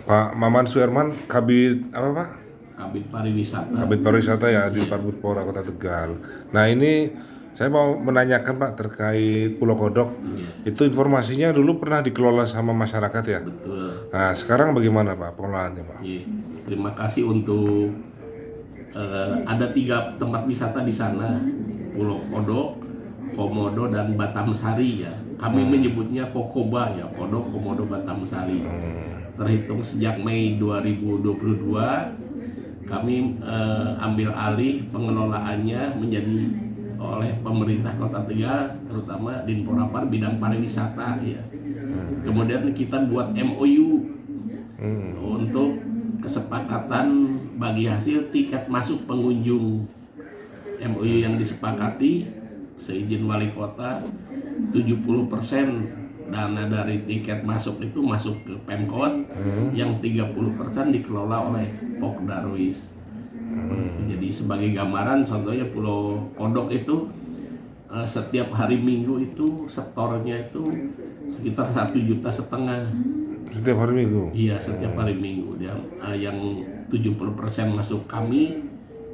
Pak Maman Suherman, Kabid apa Pak? Kabid Pariwisata. Kabid Pariwisata ya di Iya, Parputpora Kota Tegal. Nah ini saya mau menanyakan Pak terkait Pulau Kodok. iya, Itu informasinya dulu pernah dikelola sama masyarakat ya. betul. Nah sekarang bagaimana Pak pengelolaannya Pak? Iya. Terima kasih untuk ada 3 tempat wisata di sana, Pulau Kodok, Komodo dan Batam Sari ya. Kami menyebutnya Kokoba ya, Kodok, Komodo, Batam Sari. Terhitung sejak Mei 2022, kami ambil alih pengelolaannya menjadi oleh pemerintah Kota Tegal, terutama Dinporapar bidang pariwisata ya. Kemudian kita buat MOU untuk kesepakatan bagi hasil tiket masuk pengunjung. MOU yang disepakati seizin wali kota 70% dana dari tiket masuk itu masuk ke Pemkot, yang 30% dikelola oleh Pok Darwis. Jadi sebagai gambaran contohnya Pulau Kodok itu setiap hari Minggu itu setornya itu sekitar 1,5 juta. Setiap hari Minggu. Iya, setiap hari Minggu dia yang 70% masuk kami,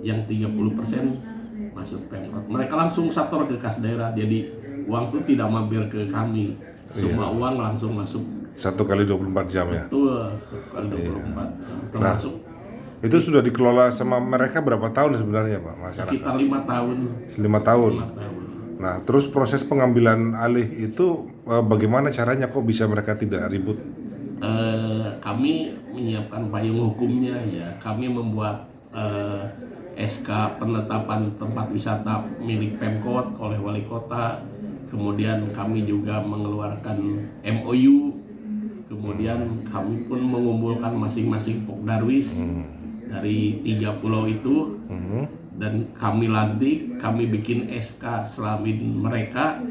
yang 30% masuk Pemkot. Mereka langsung setor ke kas daerah, jadi uang itu tidak mampir ke kami. Semua uang langsung masuk. 1 kali 24 jam ya. Betul, 1 kali 24 jam. Termasuk Itu sudah dikelola sama mereka berapa tahun sebenarnya Pak masyarakat? sekitar 5 tahun. 5 tahun. 5 tahun. Nah terus proses pengambilan alih itu bagaimana caranya kok bisa mereka tidak ribut? Kami menyiapkan payung hukumnya ya. Kami membuat SK penetapan tempat wisata milik Pemkot oleh wali kota. Kemudian kami juga mengeluarkan MOU. Kemudian kami pun mengumpulkan masing-masing Pok Darwis dari 3 pulau itu, dan kami lantik, kami bikin SK selamin mereka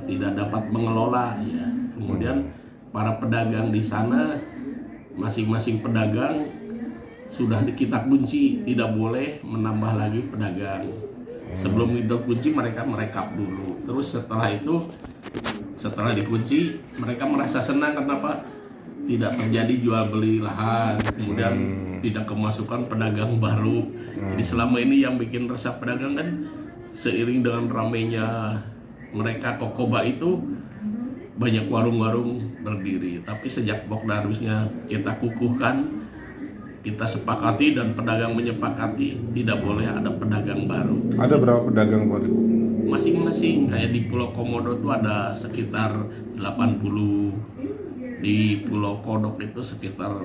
tidak dapat mengelola ya. Kemudian para pedagang di sana, masing-masing pedagang sudah kita kunci, tidak boleh menambah lagi pedagang. Sebelum itu kunci mereka merekap dulu. Terus setelah dikunci mereka merasa senang. Kenapa? Tidak terjadi jual beli lahan, kemudian tidak kemasukan pedagang baru. Jadi selama ini yang bikin resah pedagang kan seiring dengan ramainya mereka Kokoba itu banyak warung-warung berdiri. Tapi sejak Pok Darwisnya kita kukuhkan, kita sepakati dan pedagang menyepakati tidak boleh ada pedagang baru. Ada berapa pedagang Pak? Masing-masing kayak di Pulau Komodo itu ada sekitar 80, di Pulau Kodok itu sekitar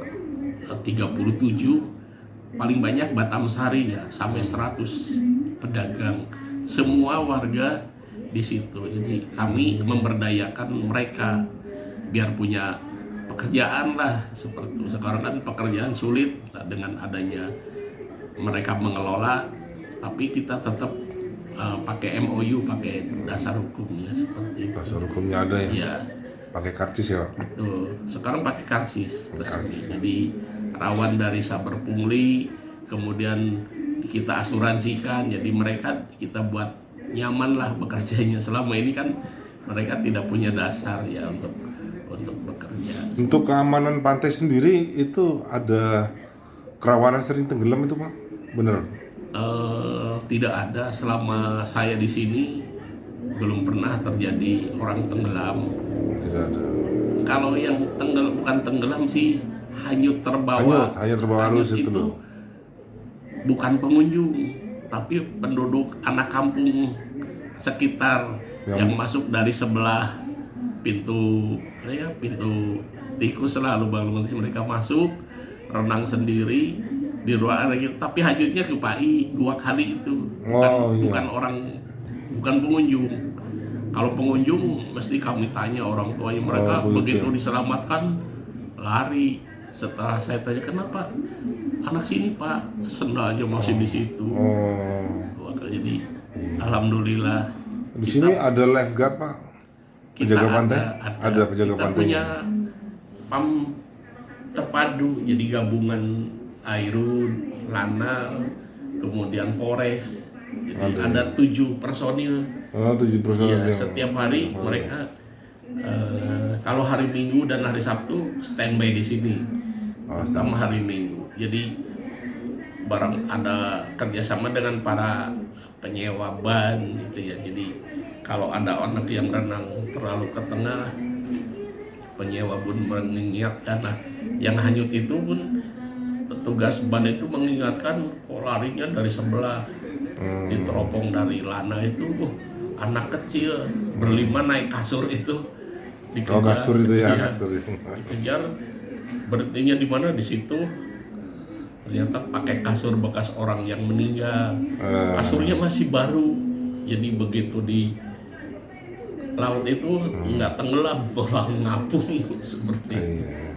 37, paling banyak Batam Sari ya sampai 100 pedagang, semua warga di situ. Jadi kami memberdayakan mereka biar punya pekerjaan lah. Seperti sekarang kan pekerjaan sulit dengan adanya mereka mengelola, tapi kita tetap pakai MOU, pakai dasar hukumnya seperti itu. Dasar hukumnya ada ya? Ya, Pakai karcis ya Pak? betul. Sekarang pakai karcis resmi. Jadi rawan dari saber pungli, kemudian kita asuransikan. Jadi mereka kita buat nyaman lah bekerjanya. Selama ini kan mereka tidak punya dasar ya untuk bekerja. Untuk keamanan pantai sendiri itu ada kerawanan sering tenggelam itu Pak? Bener? Tidak ada, selama saya di sini belum pernah terjadi orang tenggelam. Tidak ada. Kalau yang bukan tenggelam sih, hanyut terbawa. Hanyut terbawa arus itu loh. Bukan pengunjung, tapi penduduk anak kampung sekitar yang masuk dari sebelah pintu tikus lah, lubang mereka masuk renang sendiri di ruangan gitu, tapi hanyutnya ke PAI 2 kali itu. Bukan orang, bukan pengunjung. Kalau pengunjung mesti kami tanya orang tuanya mereka, begitu diselamatkan lari. Setelah saya tanya kenapa anak sini Pak, senda aja masih di situ. Jadi alhamdulillah di sini ada lifeguard Pak, penjaga pantai. Ada penjaga kita pantai. Punya PAM terpadu, jadi gabungan Airun, Lanal, kemudian Polres. Jadi ada 7 personil. 7 personil. Ya, setiap hari mereka Kalau hari Minggu dan hari Sabtu standby di sini, Oh, sama hari Minggu. Jadi barang ada kerjasama dengan para penyewa ban gitu ya. Jadi kalau ada anak yang renang terlalu ke tengah, penyewa pun mengingatkan. Nah, yang hanyut itu pun petugas ban itu mengingatkan, kok larinya dari sebelah. Diteropong dari lana itu, anak kecil berlima naik kasur itu dikejar. Oh, kasur itu ya, Iya, kasur itu. dikejar, berhentinya di mana, di situ. Ternyata pakai kasur bekas orang yang meninggal. Kasurnya masih baru, jadi begitu di laut itu nggak tenggelam, orang ngapung seperti itu. Iya.